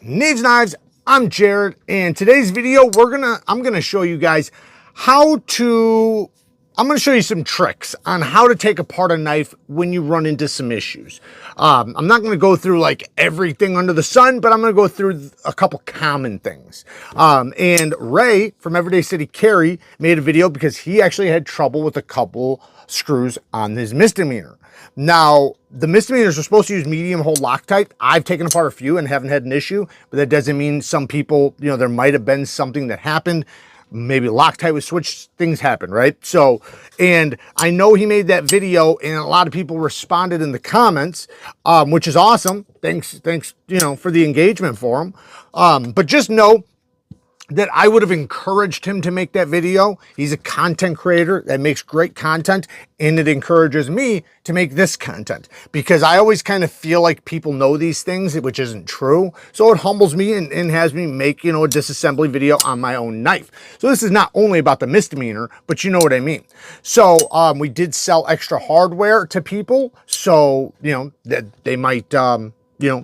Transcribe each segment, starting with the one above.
Neeves Knives, I'm Jared, and today's video I'm gonna show you guys I'm gonna show you some tricks on how to take apart a knife when you run into some issues. I'm not gonna go through like everything under the sun, but I'm gonna go through a couple common things. And Ray from Everyday City Carry made a video because he actually had trouble with a couple screws on his misdemeanor. Now, the misdemeanors are supposed to use medium hole Loctite. I've taken apart a few and haven't had an issue, but that doesn't mean some people, there might have been something that happened. Maybe Loctite was switched, things happen, right? So, and I know he made that video and a lot of people responded in the comments, which is awesome. Thanks, for the engagement for him. But just know that I would have encouraged him to make that video. He's a content creator that makes great content, and it encourages me to make this content because I always kind of feel like people know these things, which isn't true. So it humbles me and has me make, a disassembly video on my own knife. So this is not only about the misdemeanor, but you know what I mean. So we did sell extra hardware to people, so, that they might,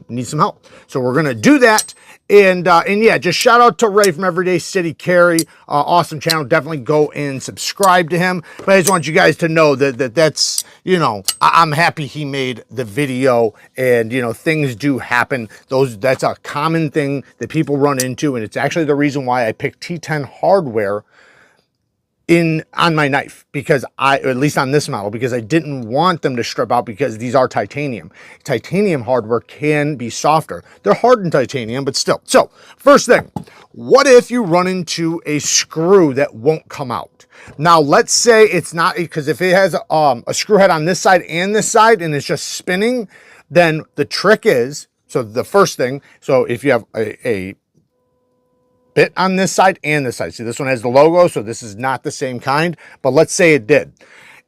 need some help. So we're going to do that. And yeah, just shout out to Ray from Everyday City Carry. Awesome channel. Definitely go and subscribe to him. But I just want you guys to know that's, I'm happy he made the video, and, things do happen. That's a common thing that people run into. And it's actually the reason why I picked T10 hardware on my knife, because at least on this model, because I didn't want them to strip out because these are titanium. Titanium hardware can be softer. They're hardened titanium, but still. So first thing, what if you run into a screw that won't come out? Now, let's say it's not, because if it has a screw head on this side and this side and it's just spinning, then the trick is, so the first thing, so if you have a bit on this side and this side. See, this one has the logo, so this is not the same kind, but let's say it did.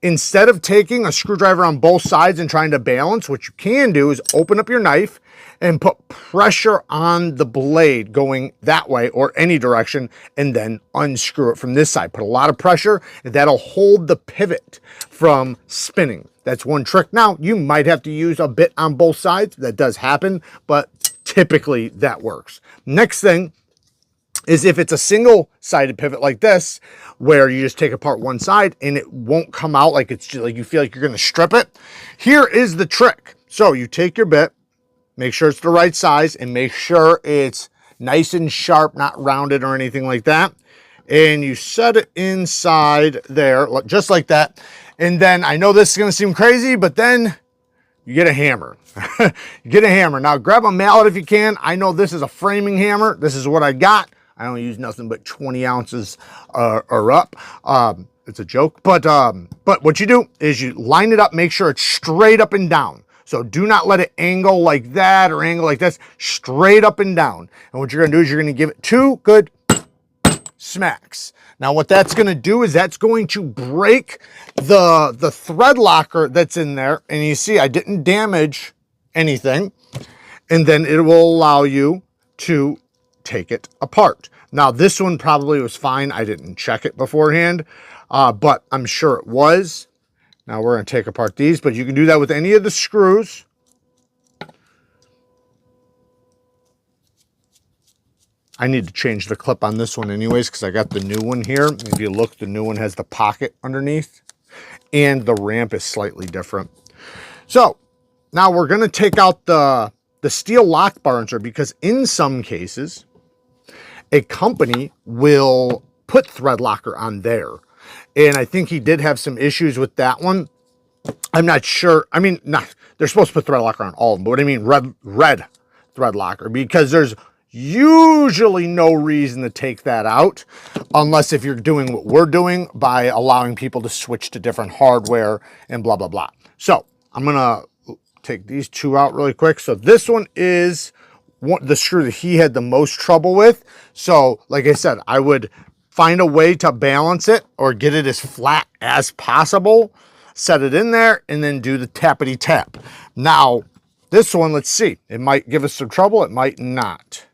Instead of taking a screwdriver on both sides and trying to balance, what you can do is open up your knife and put pressure on the blade going that way or any direction, and then unscrew it from this side. Put a lot of pressure, and that'll hold the pivot from spinning. That's one trick. Now, you might have to use a bit on both sides. That does happen, but typically that works. Next thing is if it's a single-sided pivot like this, where you just take apart one side and it won't come out, like it's just like you feel like you're going to strip it. Here is the trick. So you take your bit, make sure it's the right size, and make sure it's nice and sharp, not rounded or anything like that. And you set it inside there, just like that. And then I know this is going to seem crazy, but then you get a hammer. You get a hammer. Now grab a mallet if you can. I know this is a framing hammer. This is what I got. I don't use nothing but 20 ounces or up. It's a joke, but what you do is you line it up, make sure it's straight up and down. So do not let it angle like that or angle like this, straight up and down. And what you're gonna do is you're gonna give it 2 good smacks. Now what that's gonna do is that's going to break the thread locker that's in there. And you see, I didn't damage anything. And then it will allow you to take it apart. Now this one probably was fine. I didn't check it beforehand, but I'm sure it was. Now we're going to take apart these, but you can do that with any of the screws. I need to change the clip on this one anyways, because I got the new one here. If you look, the new one has the pocket underneath, and the ramp is slightly different. So now we're going to take out the steel lock bar insert, because in some cases, a company will put thread locker on there. And I think he did have some issues with that one. I'm not sure. I mean, they're supposed to put thread locker on all of them, but what I mean, red thread locker, because there's usually no reason to take that out unless if you're doing what we're doing by allowing people to switch to different hardware and blah, blah, blah. So I'm going to take these 2 out really quick. So this one is the screw that he had the most trouble with. So like I said, I would find a way to balance it or get it as flat as possible, set it in there, and then do the tappity tap. Now this one, let's see, it might give us some trouble, it might not.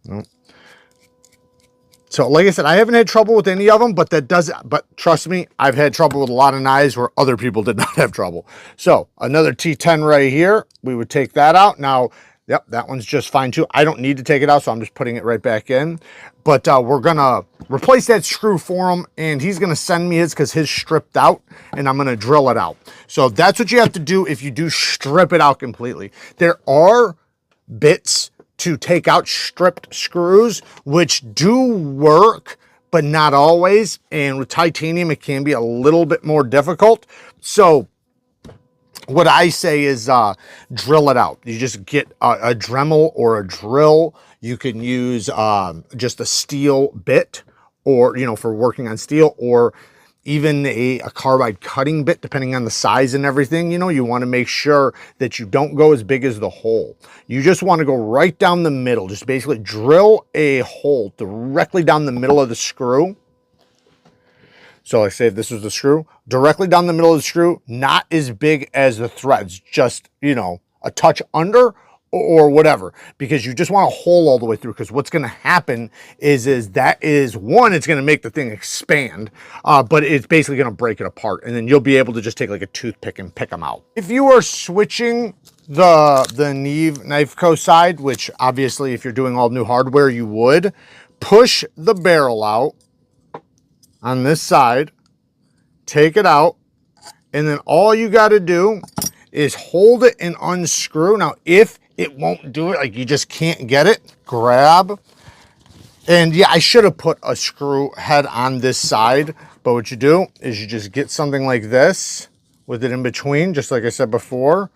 Nope. So like I said, I haven't had trouble with any of them, but trust me, I've had trouble with a lot of knives where other people did not have trouble. So another T10 right here, we would take that out. Now Yep, that one's just fine too. I don't need to take it out, so I'm just putting it right back in. But we're gonna replace that screw for him, and he's gonna send me his because his stripped out, and I'm gonna drill it out. So that's what you have to do if you do strip it out completely. There are bits to take out stripped screws, which do work, but not always. And with titanium, it can be a little bit more difficult. So what I say is drill it out. You just get a Dremel or a drill. You can use just a steel bit, or, you know, for working on steel, or even a carbide cutting bit, depending on the size and everything. You know, you want to make sure that you don't go as big as the hole. You just want to go right down the middle. Just basically drill a hole directly down the middle of the screw. So like say if this was the screw, directly down the middle of the screw, not as big as the threads, just, you know, a touch under or whatever, because you just want a hole all the way through. Because what's going to happen is that is one, it's going to make the thing expand, but it's basically going to break it apart, and then you'll be able to just take like a toothpick and pick them out. If you are switching the Neeveknifeco side, which obviously if you're doing all new hardware, you would push the barrel out on this side, take it out, and then all you got to do is hold it and unscrew. Now, if it won't do it, like you just can't get it, grab. And yeah, I should have put a screw head on this side, but what you do is you just get something like this with it in between, just like I said before,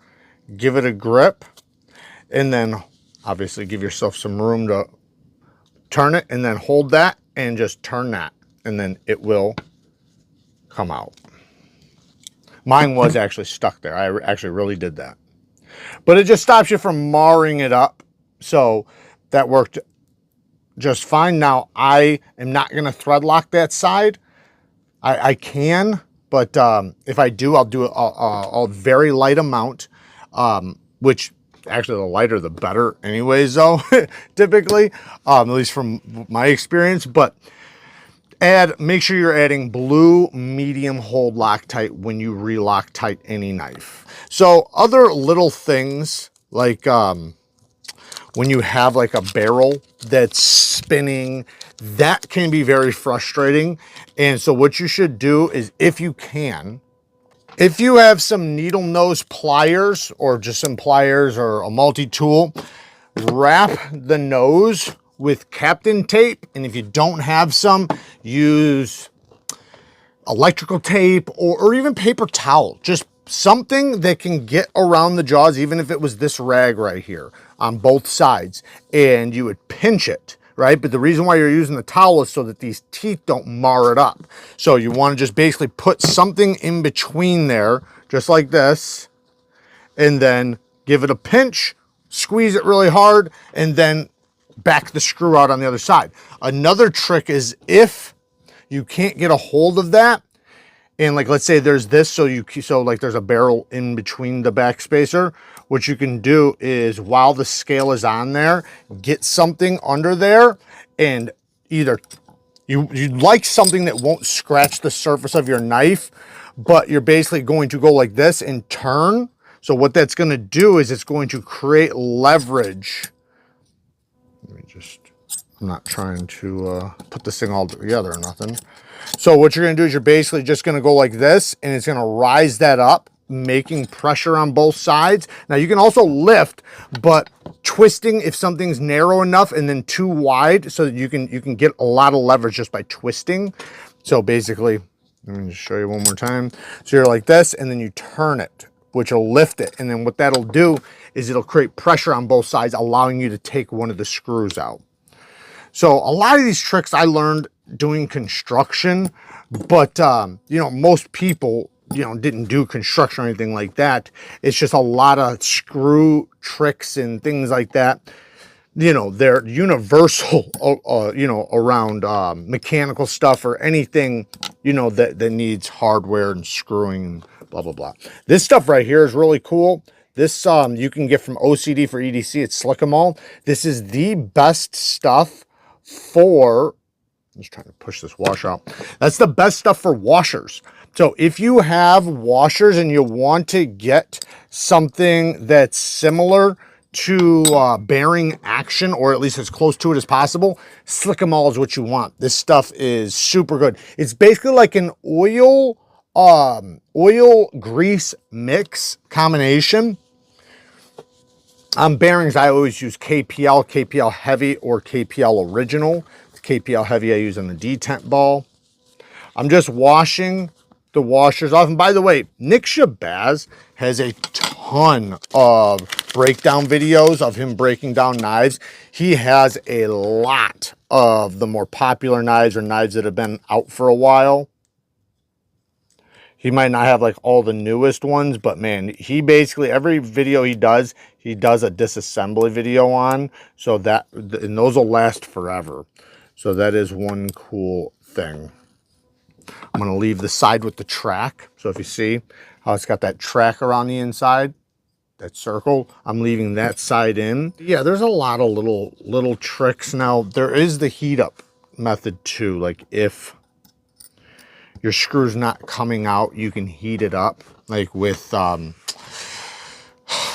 give it a grip, and then obviously give yourself some room to turn it, and then hold that and just turn that, and then it will come out. Mine was actually stuck there. I actually really did that. But it just stops you from marring it up. So that worked just fine. Now, I am not going to thread lock that side. I can, but if I do, I'll do a very light amount, which actually the lighter the better anyways, though, typically, at least from my experience. But make sure you're adding blue medium hold Loctite when you re-Loctite any knife. So other little things like when you have like a barrel that's spinning, that can be very frustrating. And so what you should do is, if you can, if you have some needle nose pliers or just some pliers or a multi-tool, wrap the nose with Captain tape, and if you don't have some, use electrical tape or even paper towel. Just something that can get around the jaws, even if it was this rag right here on both sides, and you would pinch it, right? But the reason why you're using the towel is so that these teeth don't mar it up. So you want to just basically put something in between there, just like this, and then give it a pinch, squeeze it really hard, and then back the screw out on the other side. Another trick is, if you can't get a hold of that, and like let's say there's this, so like there's a barrel in between the back spacer, what you can do is, while the scale is on there, get something under there, and either you'd like something that won't scratch the surface of your knife, but you're basically going to go like this and turn. So what that's going to do is it's going to create leverage. Let me just, I'm not trying to put this thing all together or nothing. So what you're going to do is you're basically just going to go like this, and it's going to rise that up, making pressure on both sides. Now you can also lift, but twisting, if something's narrow enough and then too wide, so that you can get a lot of leverage just by twisting. So basically, let me just show you one more time. So you're like this, and then you turn it, which will lift it. And then what that'll do is it'll create pressure on both sides, allowing you to take one of the screws out. So a lot of these tricks I learned doing construction, but you know, most people, you know, didn't do construction or anything like that. It's just a lot of screw tricks and things like that. You know, they're universal, you know, around mechanical stuff or anything, you know, that needs hardware and screwing and blah, blah, blah. This stuff right here is really cool. This you can get from OCD for EDC. It's Slick 'em All. This is the best stuff for, I'm just trying to push this washer out. That's the best stuff for washers. So if you have washers and you want to get something that's similar to bearing action, or at least as close to it as possible, slick them all is what you want. This stuff is super good. It's basically like an oil grease mix combination. On bearings, I always use KPL Heavy or KPL Original. The KPL Heavy I use on the detent ball. I'm just washing the washers off. And by the way, Nick Shabazz has a ton of breakdown videos of him breaking down knives. He has a lot of the more popular knives or knives that have been out for a while. He might not have like all the newest ones, but man, he basically, every video he does a disassembly video on. So that, and those will last forever. So that is one cool thing. I'm going to leave the side with the track. So if you see how it's got that track around the inside, that circle, I'm leaving that side in. Yeah, there's a lot of little tricks. Now, there is the heat up method too. Like if your screw's not coming out, you can heat it up. Like with,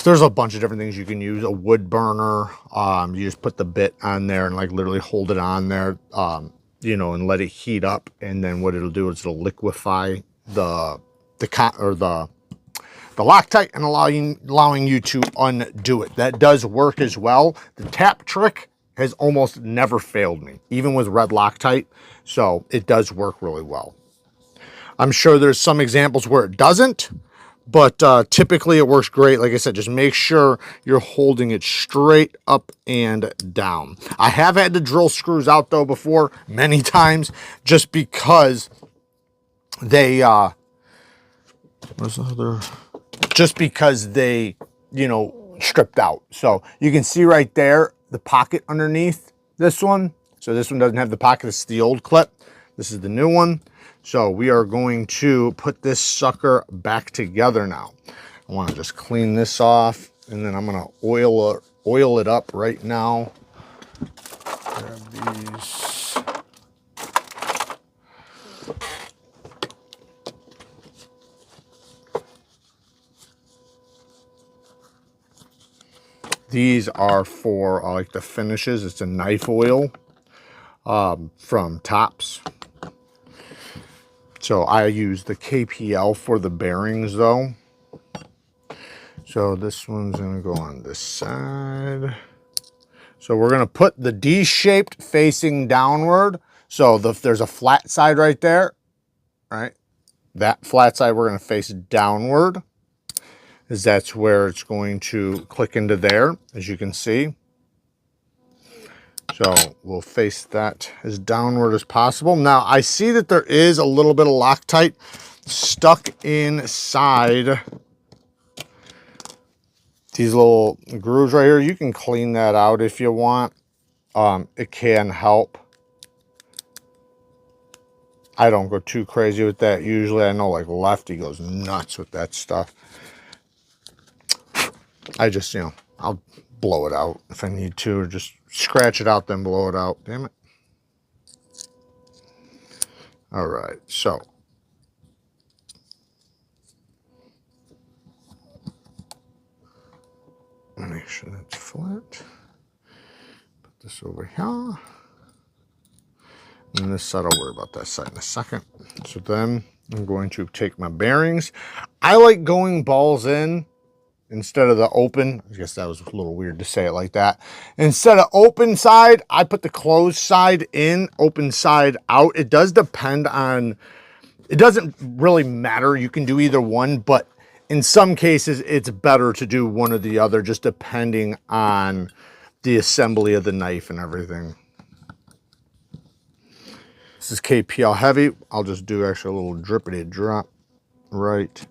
there's a bunch of different things you can use. A wood burner, you just put the bit on there and like literally hold it on there. You know, and let it heat up, and then what it'll do is it'll liquefy the Loctite and allowing you to undo it. That does work as well. The tap trick has almost never failed me, even with red Loctite. So it does work really well. I'm sure there's some examples where it doesn't, but typically it works great. Like I said, just make sure you're holding it straight up and down. I have had to drill screws out though before, many times, just because they, just because they, you know, stripped out. So you can see right there, the pocket underneath this one. So this one doesn't have the pocket, it's the old clip. This is the new one. So we are going to put this sucker back together now. I want to just clean this off, and then I'm going to oil it up right now. Grab these. These are for like the finishes. It's a knife oil from Tops. So I use the KPL for the bearings though. So this one's gonna go on this side. So we're gonna put the D-shaped facing downward. So if there's a flat side right there, right? That flat side we're gonna face downward, as that's where it's going to click into there, as you can see. So we'll face that as downward as possible. Now I see that there is a little bit of Loctite stuck inside these little grooves right here. You can clean that out if you want. It can help. I don't go too crazy with that usually. I know like Lefty goes nuts with that stuff. I just, you know, I'll blow it out if I need to, or just scratch it out, then blow it out. Damn it. All right, so make sure that's flat. Put this over here. And this side, I'll worry about that side in a second. So then I'm going to take my bearings. I like going balls in instead of the open. I guess that was a little weird to say it like that. Instead of open side, I put the closed side in, open side out. It does depend on, it doesn't really matter. You can do either one, but in some cases, it's better to do one or the other, just depending on the assembly of the knife and everything. This is KPL Heavy. I'll just do actually a little drippity drop right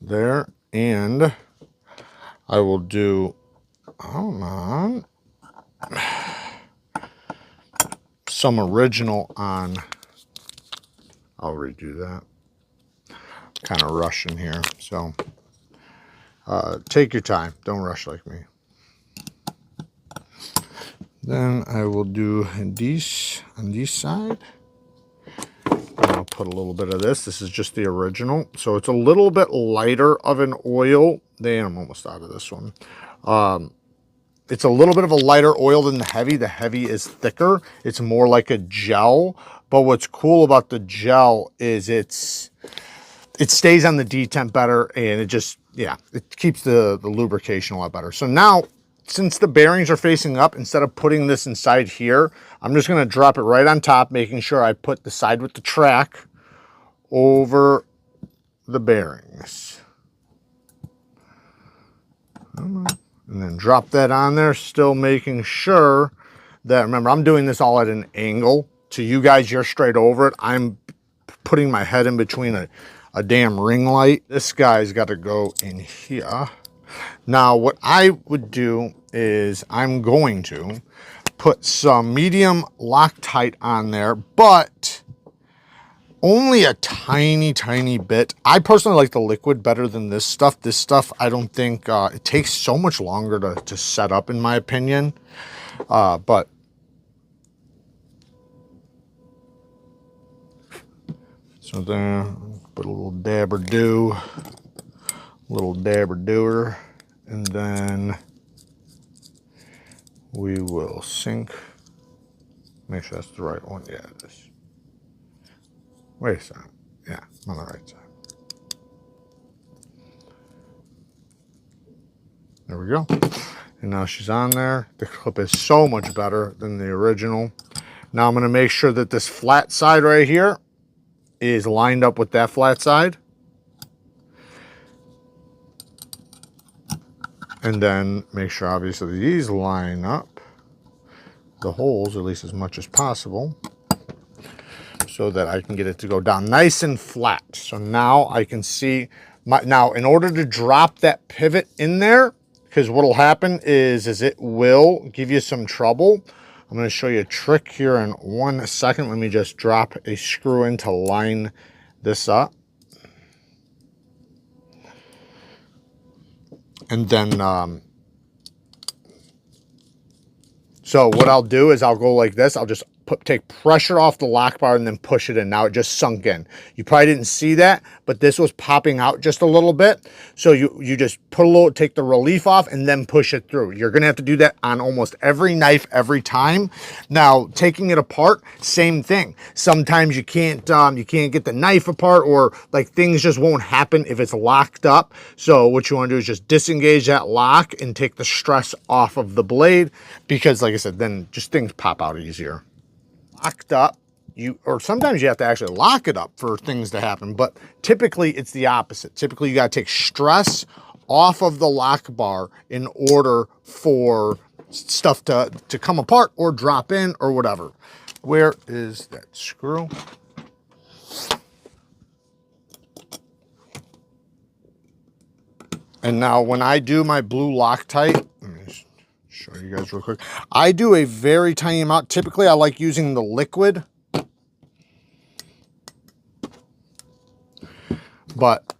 there, and I will do, hold on, some original on, I'll redo that. Kind of rushing here, so take your time, don't rush like me. Then I will do this on this side, and I'll put put a little bit of this. This is just the original. So it's a little bit lighter of an oil. Damn, I'm almost out of this one. It's a little bit of a lighter oil than the heavy. The heavy is thicker. It's more like a gel. But what's cool about the gel is it stays on the detent better, and it just, yeah, it keeps the lubrication a lot better. So now, since the bearings are facing up, instead of putting this inside here, I'm just going to drop it right on top, making sure I put the side with the track over the bearings. And then drop that on there, still making sure that, remember, I'm doing this all at an angle. To you guys, you're straight over it. I'm putting my head in between a damn ring light. This guy's got to go in here. Now, what I would do is I'm going to put some medium Loctite on there, but only a tiny, tiny bit. I personally like the liquid better than this stuff. This stuff, I don't think, it takes so much longer to set up, in my opinion. But so there, put a little dab or do, little dab or doer, and then we will sink. Make sure that's the right one. Yeah, it is. Wait a second. Yeah, I'm on the right side. There we go. And now she's on there. The clip is so much better than the original. Now I'm going to make sure that this flat side right here is lined up with that flat side. And then make sure, obviously, these line up, the holes, at least as much as possible, so that I can get it to go down nice and flat. So now I can see, now in order to drop that pivot in there, because what will happen is it will give you some trouble. I'm going to show you a trick here in 1 second. Let me just drop a screw in to line this up. And then, so what I'll do is I'll go like this. I'll just take pressure off the lock bar and then push it in. Now it just sunk in. You probably didn't see that, but this was popping out just a little bit. So you just put a little, take the relief off and then push it through. You're going to have to do that on almost every knife every time. Now, taking it apart, same thing. Sometimes you can't get the knife apart, or like things just won't happen if it's locked up. So what you want to do is just disengage that lock and take the stress off of the blade, because like I said, then just things pop out easier. Locked up, or sometimes you have to actually lock it up for things to happen, but typically it's the opposite. Typically you got to take stress off of the lock bar in order for stuff to come apart or drop in or whatever. Where is that screw? And now when I do my blue Loctite, let me just show you guys real quick. I do a very tiny amount. Typically, I like using the liquid. But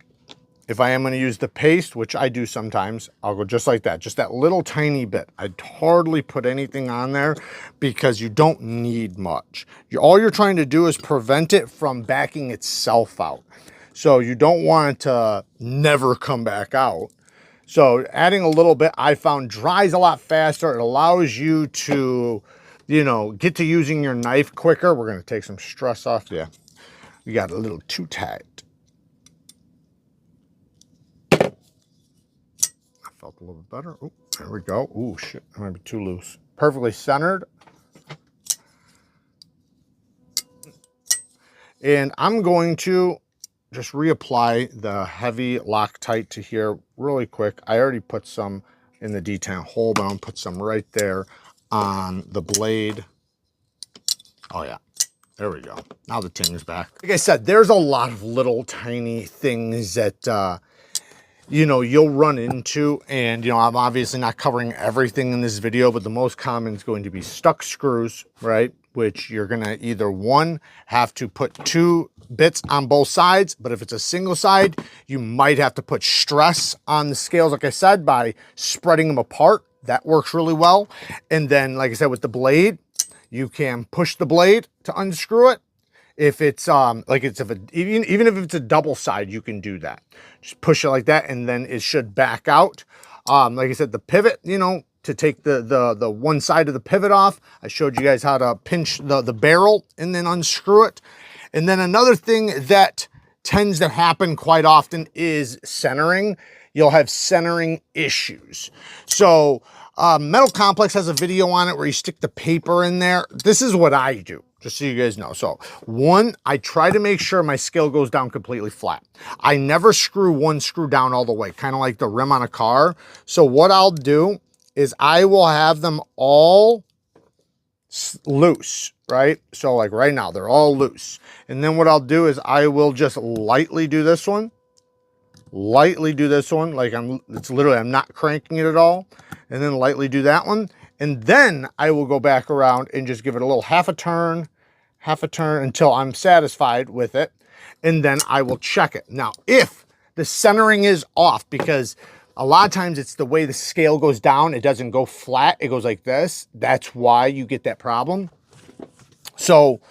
if I am going to use the paste, which I do sometimes, I'll go just like that. Just that little tiny bit. I'd hardly put anything on there because you don't need much. All you're trying to do is prevent it from backing itself out. So you don't want it to never come back out. So adding a little bit, I found, dries a lot faster. It allows you to, you know, get to using your knife quicker. We're going to take some stress off. Yeah, we got a little too tight. I felt a little bit better. Oh, there we go. Oh, shit, that might be too loose. Perfectly centered. And I'm going to just reapply the heavy Loctite to here really quick. I already put some in the detent hole, but I'm gonna put some right there on the blade. Oh yeah, there we go. Now the ting is back. Like I said, there's a lot of little tiny things that, you know, you'll run into, and, you know, I'm obviously not covering everything in this video, but the most common is going to be stuck screws, right? Which you're gonna either, one, have to put 2 bits on both sides, but if it's a single side, you might have to put stress on the scales, like I said, by spreading them apart. That works really well. And then, like I said, with the blade, you can push the blade to unscrew it. If it's like it's even if it's a double side, you can do that. Just push it like that, and then it should back out. Like I said, the pivot, you know, to take the one side of the pivot off. I showed you guys how to pinch the barrel and then unscrew it. And then another thing that tends to happen quite often is centering. You'll have centering issues. So Metal Complex has a video on it where you stick the paper in there. This is what I do, just so you guys know. So one, I try to make sure my scale goes down completely flat. I never screw one screw down all the way, kind of like the rim on a car. So what I'll do is I will have them all loose, right? So like right now, they're all loose. And then what I'll do is I will just lightly do this one. Lightly do this one, like it's literally, I'm not cranking it at all. And then lightly do that one. And then I will go back around and just give it a little half a turn until I'm satisfied with it. And then I will check it. Now, if the centering is off, because a lot of times it's the way the scale goes down, it doesn't go flat, it goes like this. That's why you get that problem. So,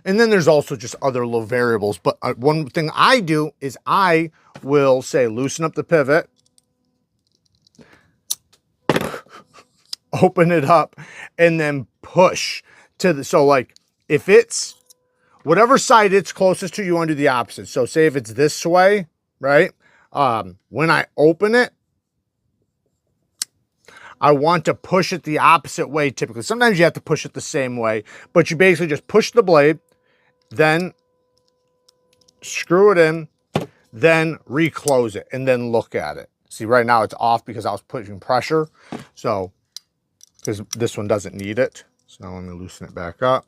and then there's also just other little variables. But one thing I do is I will say, loosen up the pivot, open it up, and then push to the, so like if it's whatever side it's closest to, you want to do the opposite. So say if it's this way, right? When I open it, I want to push it the opposite way typically. Sometimes you have to push it the same way, but you basically just push the blade, then screw it in, then reclose it, and then look at it. See, right now it's off because I was putting pressure. So, because this one doesn't need it. So now let me loosen it back up.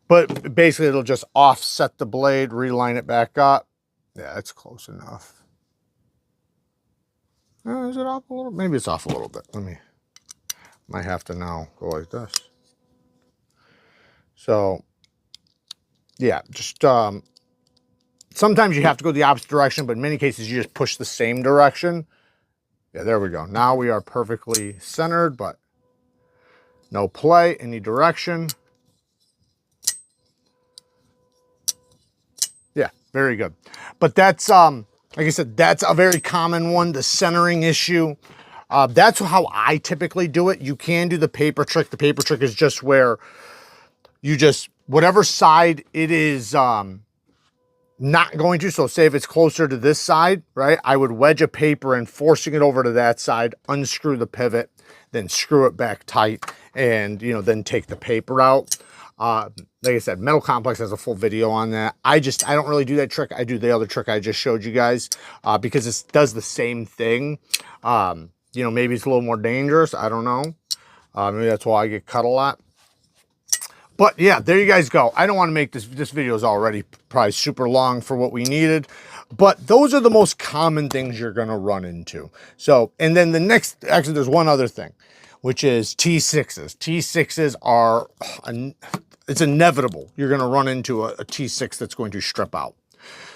But basically it'll just offset the blade, reline it back up. Yeah, it's close enough. Is it off a little? Maybe it's off a little bit. Might have to now go like this. So, yeah, just sometimes you have to go the opposite direction, but in many cases you just push the same direction. Yeah, there we go. Now we are perfectly centered, but no play, any direction. Yeah, very good. But that's, like I said, that's a very common one, the centering issue. That's how I typically do it. You can do the paper trick. The paper trick is just where you just, whatever side it is not going to, so say if it's closer to this side, right, I would wedge a paper in, forcing it over to that side, unscrew the pivot, then screw it back tight, and, you know, then take the paper out. Like I said, Metal Complex has a full video on that. I don't really do that trick. I do the other trick I just showed you guys because it does the same thing. You know, maybe it's a little more dangerous. I don't know. Maybe that's why I get cut a lot. But yeah, there you guys go. I don't want to make this video is already probably super long for what we needed, but those are the most common things you're going to run into. So, and then the next, actually there's one other thing, which is T6s. T6s are, it's inevitable. You're going to run into a T6 that's going to strip out.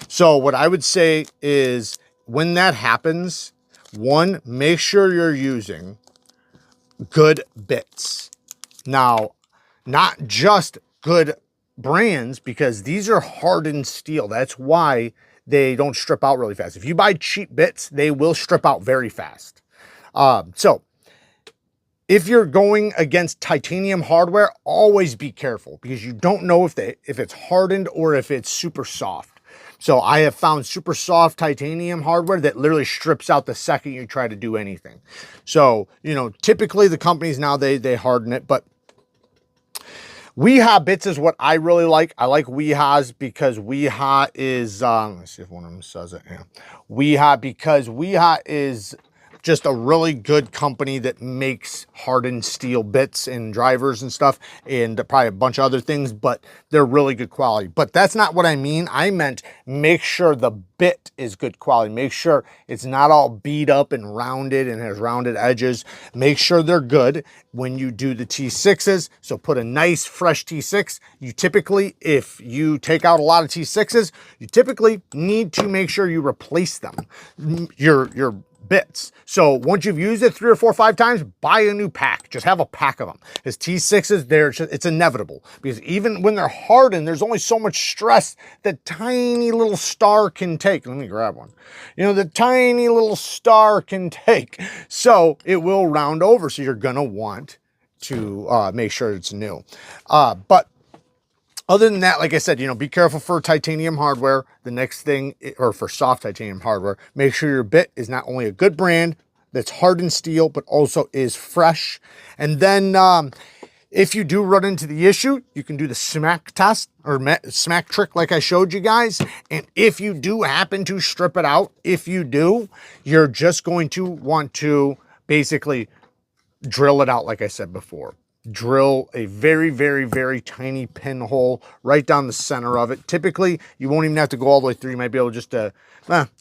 So what I would say is when that happens, one, make sure you're using good bits. Now, not just good brands, because these are hardened steel. That's why they don't strip out really fast. If you buy cheap bits, they will strip out very fast. So if you're going against titanium hardware, always be careful because you don't know if it's hardened or if it's super soft. So I have found super soft titanium hardware that literally strips out the second you try to do anything. So, you know, typically the companies now, they harden it, but WIHA bits is what I really like. I like WIHAs because WIHA is, let's see if one of them says it. Yeah. WIHA, because WIHA is just a really good company that makes hardened steel bits and drivers and stuff, and probably a bunch of other things, but they're really good quality. But that's not what I mean. I meant make sure the bit is good quality. Make sure it's not all beat up and rounded and has rounded edges. Make sure they're good when you do the T6s. So put a nice fresh T6. You typically, if you take out a lot of T6s, you typically need to make sure you replace them. Your bits. So once you've used it 3 or 4 or 5 times, buy a new pack. Just have a pack of them. His T6s, it's inevitable, because even when they're hardened, there's only so much stress that tiny little star can take. Let me grab one. You know, the tiny little star can take. So it will round over. So you're gonna want to make sure it's new. But other than that, like I said, you know, be careful for titanium hardware. The next thing, or for soft titanium hardware, make sure your bit is not only a good brand that's hardened steel, but also is fresh. And then if you do run into the issue, you can do the smack test or smack trick like I showed you guys. And if you do happen to strip it out, if you do, you're just going to want to basically drill it out like I said before. Drill a very, very, very tiny pinhole right down the center of it. Typically, you won't even have to go all the way through. You might be able just to,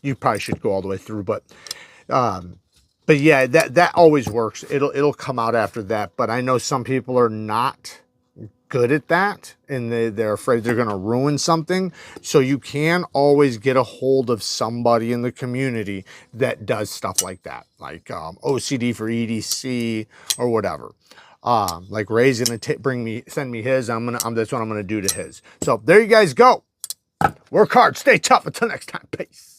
you probably should go all the way through, but yeah, that always works. It'll come out after that. But I know some people are not good at that, and they're afraid they're going to ruin something. So you can always get a hold of somebody in the community that does stuff like that, like OCD for EDC or whatever. Like Ray's gonna send me his. That's what I'm gonna do to his. So there you guys go. Work hard, stay tough. Until next time, peace.